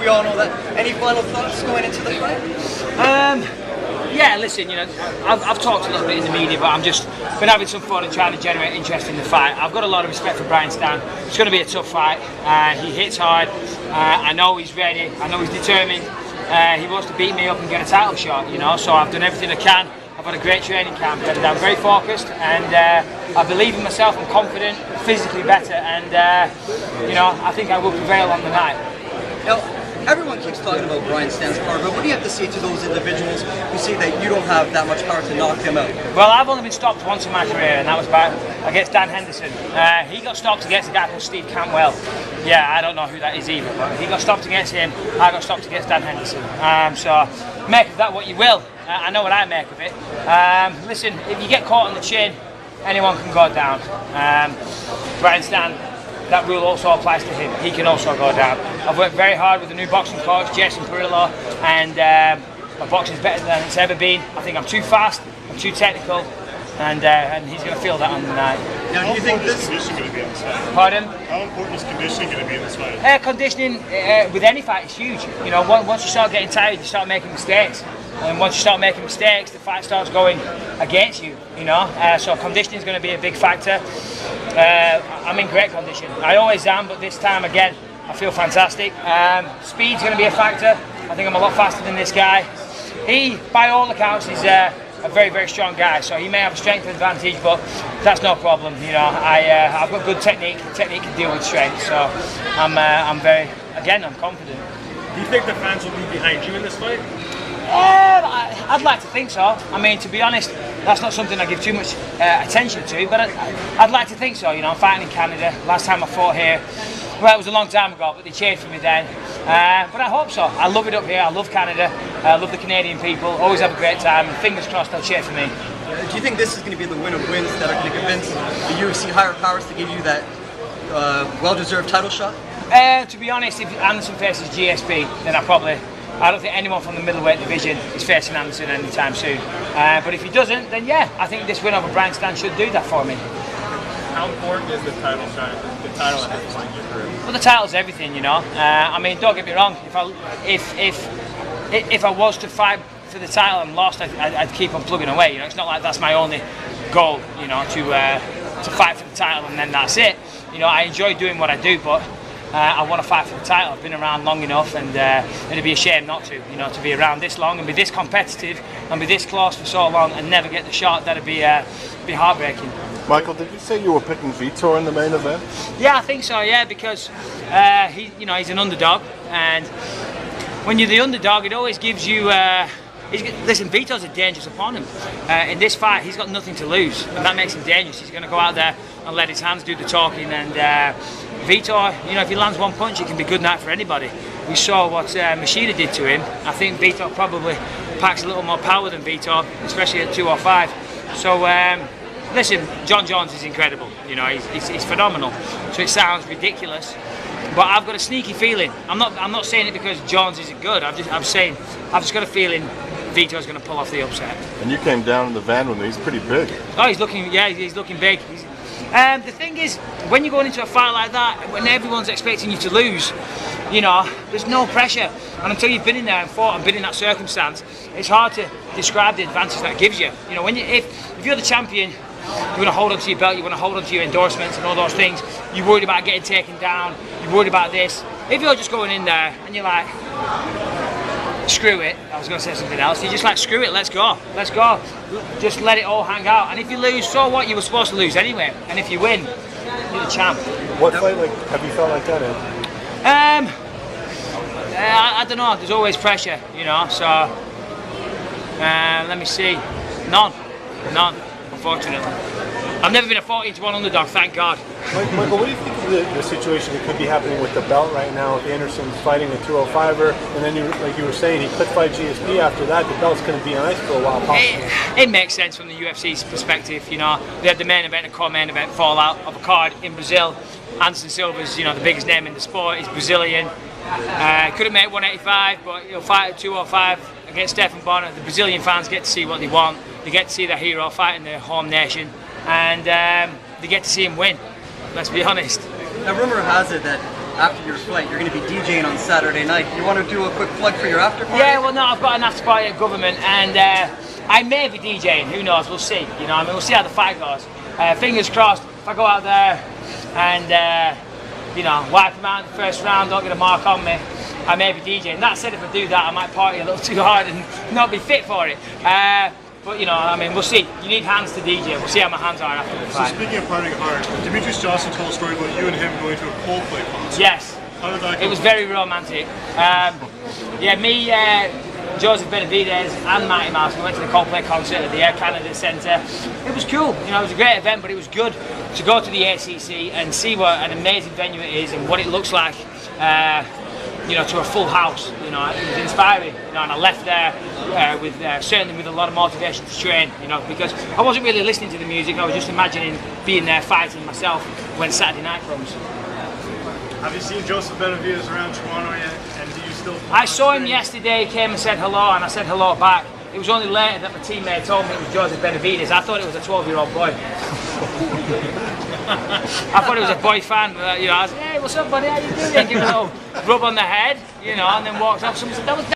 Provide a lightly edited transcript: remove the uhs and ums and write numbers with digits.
we all know that. Any final thoughts going into the fight? Yeah, listen, you know, I've talked a little bit in the media, but I'm just been having some fun and trying to generate interest in the fight. I've got a lot of respect for Brian Stann. It's going to be a tough fight. He hits hard. I know he's ready. I know he's determined. He wants to beat me up and get a title shot, you know, so I've done everything I can. I've had a great training camp, and I'm very focused, and I believe in myself. I'm confident, physically better, and you know, I think I will prevail on the night. Now, everyone keeps talking about Brian Stann's power, but what do you have to say to those individuals who say that you don't have that much power to knock him out? Well, I've only been stopped once in my career, and that was against Dan Henderson. He got stopped against a guy called Steve Cantwell. Yeah, I don't know who that is either, but he got stopped against him. I got stopped against Dan Henderson. So make of that what you will. I know what I make of it. Listen, if you get caught on the chin, anyone can go down. Brian Stann, that rule also applies to him. He can also go down. I've worked very hard with the new boxing coach, Jason Perillo, and my boxing's better than it's ever been. I think I'm too fast, I'm too technical, and he's going to feel that on the night. Now, do you think this conditioning going to be in this fight? Pardon? How important is conditioning going to be in this fight? Conditioning with any fight is huge. You know, once you start getting tired, you start making mistakes. And once you start making mistakes, the fight starts going against you, you know. So conditioning is going to be a big factor. I'm in great condition. I always am, but this time again, I feel fantastic. Speed's going to be a factor. I think I'm a lot faster than this guy. He, by all accounts, is a very, very strong guy. So he may have a strength advantage, but that's no problem. You know, I've got good technique. Technique can deal with strength. So I'm confident. Do you think the fans will be behind you in this fight? I'd like to think so. I mean, to be honest, that's not something I give too much attention to, but I'd like to think so. You know, I'm fighting in Canada. Last time I fought here, well, it was a long time ago, but they cheered for me then. But I hope so. I love it up here. I love Canada. I love the Canadian people. Always have a great time, and fingers crossed they'll cheer for me. Do you think this is going to be the win of wins that are going to convince the UFC higher powers to give you that well-deserved title shot? To be honest, if Anderson faces GSP, then I don't think anyone from the middleweight division is facing Anderson anytime soon. But if he doesn't, then yeah, I think this win over Brian Stann should do that for me. How important is the title shot? The title at this point in your career? Well, the title's everything, you know. I mean, don't get me wrong. If I was to fight for the title and lost, I'd keep on plugging away. You know, it's not like that's my only goal. You know, to fight for the title and then that's it. You know, I enjoy doing what I do, but I want to fight for the title. I've been around long enough, and it'd be a shame not to. You know, to be around this long and be this competitive and be this close for so long and never get the shot. That'd be heartbreaking. Michael, did you say you were picking Vitor in the main event? Yeah, I think so. Yeah, because he's an underdog, and when you're the underdog, it always gives you. Listen, Vitor's a dangerous opponent. In this fight, he's got nothing to lose, and that makes him dangerous. He's going to go out there and let his hands do the talking, and Vitor, you know, if he lands one punch, it can be good night for anybody. We saw what Machida did to him. I think Vitor probably packs a little more power than Vitor, especially at 205. So, listen, John Jones is incredible. You know, he's phenomenal. So it sounds ridiculous, but I've got a sneaky feeling. I'm not saying it because Jones isn't good. I've just got a feeling Vitor's going to pull off the upset. And you came down in the van with him. He's pretty big. Oh, he's looking big. The thing is, when you're going into a fight like that, when everyone's expecting you to lose, you know, there's no pressure. And until you've been in there and fought and been in that circumstance, it's hard to describe the advantage that gives you. You know, if you're the champion, you want to hold on to your belt, you want to hold on to your endorsements and all those things. You're worried about getting taken down. You're worried about this. If you're just going in there and you're like, screw it, I was going to say something else. You're just like, screw it, let's go. Just let it all hang out. And if you lose, so what? You were supposed to lose anyway. And if you win, you're the champ. What fight have you felt like that in? I don't know. There's always pressure, you know. So let me see. None, unfortunately. I've never been a 14-1 underdog, thank God. Michael, what do you think of the situation that could be happening with the belt right now? With Anderson fighting a 205er, and then, like you were saying, he could fight GSP after that. The belt's going to be on ice for a while, possibly. It makes sense from the UFC's perspective. You know, they had the main event and co-main event fallout of a card in Brazil. Anderson Silva's, you know, the biggest name in the sport. He's Brazilian. Couldn't make 185, but he'll fight at 205 against Stephan Bonner. The Brazilian fans get to see what they want. They get to see their hero fighting their home nation, and they get to see him win. Let's be honest. Now, rumor has it that after your flight, you're going to be DJing on Saturday night. You want to do a quick plug for your after party? Yeah, well, no, I've got an after party at Government, and I may be DJing. Who knows? We'll see. You know, I mean, we'll see how the fight goes. Fingers crossed. If I go out there and you know, wipe them out in the first round, don't get a mark on me, I may be DJing. That said, if I do that, I might party a little too hard and not be fit for it. But you know, I mean, we'll see. You need hands to DJ. We'll see how my hands are after the fight. So speaking of partying hard, Demetrius Johnson told a story about you and him going to a Coldplay concert. Yes. How did that go? It was very romantic. Yeah, me, Joseph Benavidez and Mighty Mouse, we went to the Coldplay concert at the Air Canada Centre. It was cool, you know, it was a great event, but it was good to go to the ACC and see what an amazing venue it is and what it looks like, you know, to a full house. You know, it was inspiring, you know, and I left there with certainly with a lot of motivation to train, you know, because I wasn't really listening to the music, I was just imagining being there fighting myself when Saturday night comes. Have you seen Joseph Benavidez around Toronto yet? And do you still? I saw him yesterday, he came and said hello, and I said hello back. It was only later that my teammate told me it was Joseph Benavidez. I thought it was a 12-year-old boy. I thought it was a boy fan. You know, I was, hey, what's up, buddy? How you doing? Give him a little rub on the head, you know, and then walked off. Someone said, that was